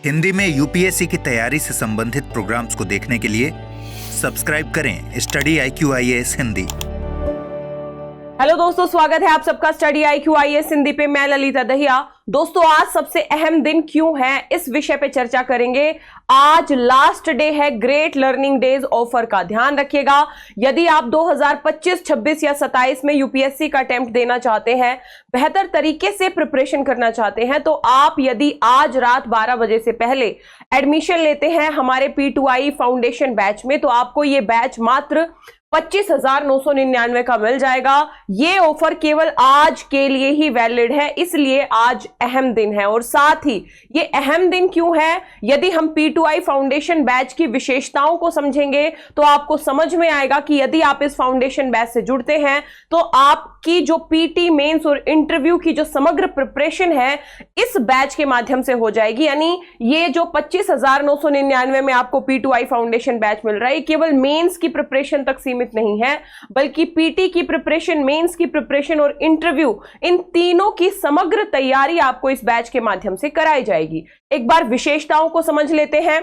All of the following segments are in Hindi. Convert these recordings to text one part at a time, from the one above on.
हिंदी में यूपीएससी की तैयारी से संबंधित प्रोग्राम्स को देखने के लिए सब्सक्राइब करें study IQ IAS Hindi. Hello दोस्तों, स्वागत है आप सबका स्टडी IQ IAS हिंदी पे। मैं ललिता दहिया। दोस्तों, आज सबसे अहम दिन क्यों है, इस विषय पे चर्चा करेंगे। आज लास्ट डे है ग्रेट लर्निंग डेज ऑफर का। ध्यान रखिएगा, यदि आप 2025, 26 या 27 में यूपीएससी का अटेम्प्ट देना चाहते हैं, बेहतर तरीके से प्रिपरेशन करना चाहते हैं, तो आप यदि आज रात 12 बजे से पहले एडमिशन लेते हैं हमारे P2I फाउंडेशन बैच में, तो आपको ये बैच मात्र 25,999 का मिल जाएगा। ये ऑफर केवल आज के लिए ही वैलिड है, इसलिए आज अहम दिन है। और साथ ही ये अहम दिन क्यों है, यदि हम P2I फाउंडेशन बैच की विशेषताओं को समझेंगे तो आपको समझ में आएगा कि यदि आप इस फाउंडेशन बैच से जुड़ते हैं तो आपकी जो पीटी मेंस और इंटरव्यू की जो समग्र प्रिपरेशन है इस बैच के माध्यम से हो जाएगी। यानी ये जो 25,999 में आपको P2I फाउंडेशन बैच मिल रहा है, केवल मेंस की प्रिपरेशन तक सीमित नहीं है, बल्कि पीटी की प्रिपरेशन, मेंस की प्रिपरेशन और इंटरव्यू, इन तीनों की समग्र तैयारी आपको इस बैच के माध्यम से कराई जाएगी। एक बार विशेषताओं को समझ लेते हैं।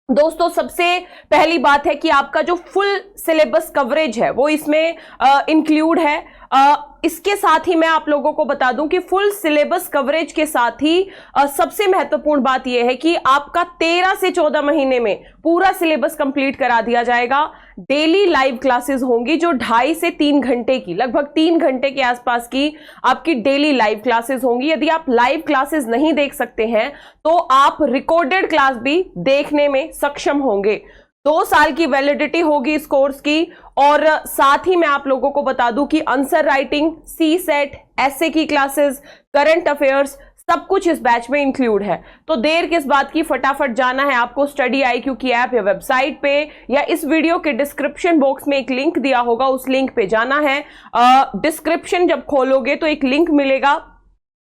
दोस्तों, सबसे पहली बात है कि आपका जो फुल सिलेबस कवरेज है वो इसमें इंक्लूड है। इसके साथ ही मैं आप लोगों को बता दूं कि फुल सिलेबस कवरेज के साथ ही सबसे महत्वपूर्ण बात यह है कि आपका 13 से 14 महीने में पूरा सिलेबस कंप्लीट करा दिया जाएगा। डेली लाइव क्लासेस होंगी जो 2.5 से 3 घंटे की, लगभग 3 घंटे के आसपास की आपकी डेली लाइव क्लासेस होंगी। यदि आप लाइव क्लासेस नहीं देख सकते हैं तो आप रिकॉर्डेड क्लास भी देखने में सक्षम होंगे। 2 साल की वैलिडिटी होगी इस कोर्स की। और साथ ही मैं आप लोगों को बता दूं कि आंसर राइटिंग, CSET, ऐसे की क्लासेस, करंट अफेयर्स, सब कुछ इस बैच में इंक्लूड है। तो देर किस बात की, फटाफट जाना है आपको स्टडी IQ की ऐप या वेबसाइट पे, या इस वीडियो के डिस्क्रिप्शन बॉक्स में एक लिंक दिया होगा, उस लिंक पे जाना है। डिस्क्रिप्शन जब खोलोगे तो एक लिंक मिलेगा,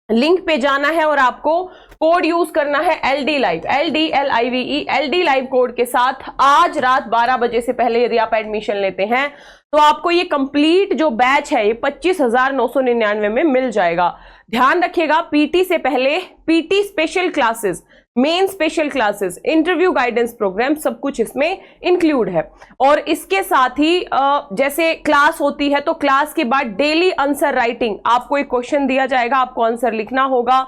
लिंक पे जाना है और आपको कोड यूज करना है LD Live, LDLIVE, LD Live code के साथ आज रात 12 बजे से पहले यदि आप एडमिशन लेते हैं तो आपको ये कंप्लीट जो बैच है ये 25,999 में मिल जाएगा। ध्यान रखिएगा, पीटी से पहले PT special classes, main special classes, interview guidance programme, सब कुछ इसमें इंक्लूड है। और इसके साथ ही जैसे क्लास होती है तो क्लास के बाद डेली आंसर राइटिंग, आपको एक क्वेश्चन दिया जाएगा, आपको आंसर लिखना होगा,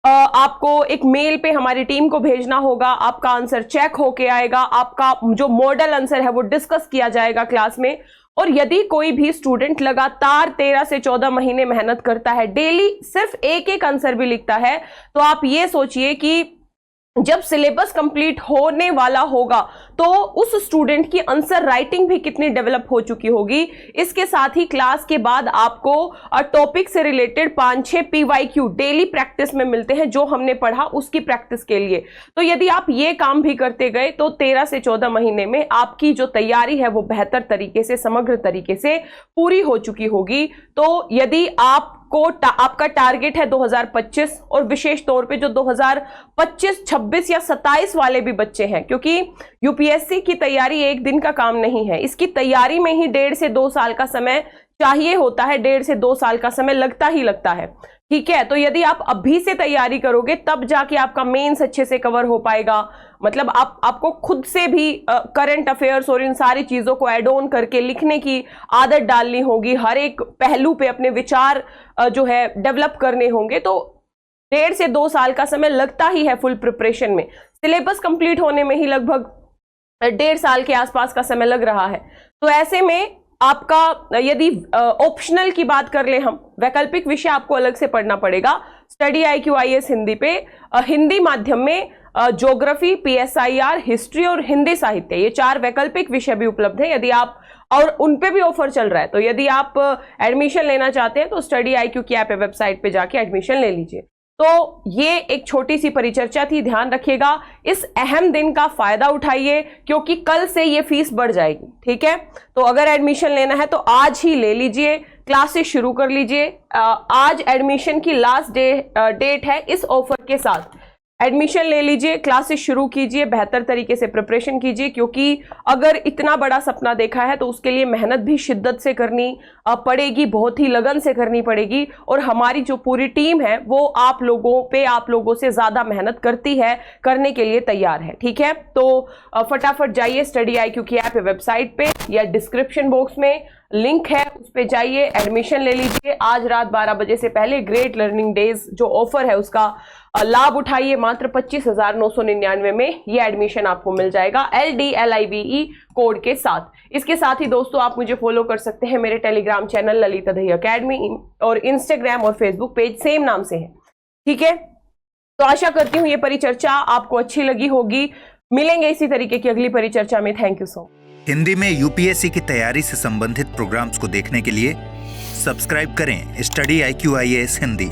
आपको एक मेल पे हमारी टीम को भेजना होगा, आपका आंसर चेक होके आएगा, आपका जो मॉडल आंसर है वो डिस्कस किया जाएगा क्लास में। और यदि कोई भी स्टूडेंट लगातार 13 से 14 महीने मेहनत करता है, डेली सिर्फ एक आंसर भी लिखता है, तो आप ये सोचिए कि जब सिलेबस कंप्लीट होने वाला होगा तो उस स्टूडेंट की आंसर राइटिंग भी कितनी डेवलप हो चुकी होगी। इसके साथ ही क्लास के बाद आपको टॉपिक से रिलेटेड 5-6 PYQ डेली प्रैक्टिस में मिलते हैं, जो हमने पढ़ा उसकी प्रैक्टिस के लिए। तो यदि आप ये काम भी करते गए तो 13 से 14 महीने में आपकी जो तैयारी है वो बेहतर तरीके से, समग्र तरीके से पूरी हो चुकी होगी। तो यदि आपका टारगेट है 2025, और विशेष तौर पे जो 2025, 26 या 27 वाले भी बच्चे हैं, क्योंकि यूपीएससी की तैयारी एक दिन का काम नहीं है, इसकी तैयारी में ही 1.5 से 2 साल का समय चाहिए होता है, 1.5 से 2 साल का समय लगता ही लगता है। ठीक है, तो यदि आप अभी से तैयारी करोगे तब जाके आपका मेंस अच्छे से कवर हो पाएगा। मतलब आपको खुद से भी करंट अफेयर्स और इन सारी चीजों को ऐड ऑन करके लिखने की आदत डालनी होगी, हर एक पहलू पे अपने विचार जो है डेवलप करने होंगे। तो 1.5 से 2 साल का समय लगता ही है फुल प्रिपरेशन में। सिलेबस कंप्लीट होने में ही लगभग 1.5 साल के आसपास का समय लग रहा है। तो ऐसे में आपका, यदि ऑप्शनल की बात कर ले हम, वैकल्पिक विषय आपको अलग से पढ़ना पड़ेगा स्टडी IQ IAS हिंदी पे। हिंदी माध्यम में ज्योग्राफी, PSIR, हिस्ट्री और हिंदी साहित्य, ये 4 वैकल्पिक विषय भी उपलब्ध है। यदि आप, और उन पे भी ऑफर चल रहा है, तो यदि आप एडमिशन लेना चाहते हैं तो स्टडी IQ की ऐप वेबसाइट पे जाके एडमिशन ले लीजिए। तो ये एक छोटी सी परिचर्चा थी। ध्यान रखिएगा, इस अहम दिन का फायदा उठाइए, क्योंकि कल से ये फीस बढ़ जाएगी। ठीक है, तो अगर एडमिशन लेना है तो आज ही ले लीजिए, क्लासेस शुरू कर लीजिए। आज एडमिशन की लास्ट डेट है इस ऑफर के साथ। एडमिशन ले लीजिए, क्लासेस शुरू कीजिए, बेहतर तरीके से प्रिपरेशन कीजिए, क्योंकि अगर इतना बड़ा सपना देखा है तो उसके लिए मेहनत भी शिद्दत से करनी पड़ेगी, बहुत ही लगन से करनी पड़ेगी। और हमारी जो पूरी टीम है वो आप लोगों से ज्यादा मेहनत करती है, करने के लिए तैयार है। ठीक है, तो फटाफट जाइए स्टडी IQ की ऐप वेबसाइट पे या डिस्क्रिप्शन बॉक्स में लिंक है, उस पे जाइए, एडमिशन ले लीजिए। आज रात 12 बजे से पहले ग्रेट लर्निंग डेज जो ऑफर है उसका लाभ उठाइए। मात्र 25,999 में ये एडमिशन आपको मिल जाएगा LDLIVE कोड के साथ। इसके साथ ही दोस्तों आप मुझे फॉलो कर सकते हैं मेरे Telegram channel Lalita Dahiya academy, और इंस्टाग्राम और फेसबुक पेज सेम नाम से है। ठीक है, तो आशा करती हूँ ये परिचर्चा आपको अच्छी लगी होगी। मिलेंगे इसी तरीके की अगली परिचर्चा में। Thank you so much. Hindi में यूपीएससी की तैयारी से संबंधित प्रोग्राम्स को देखने के लिए सब्सक्राइब करें स्टडी IQ IAS हिंदी।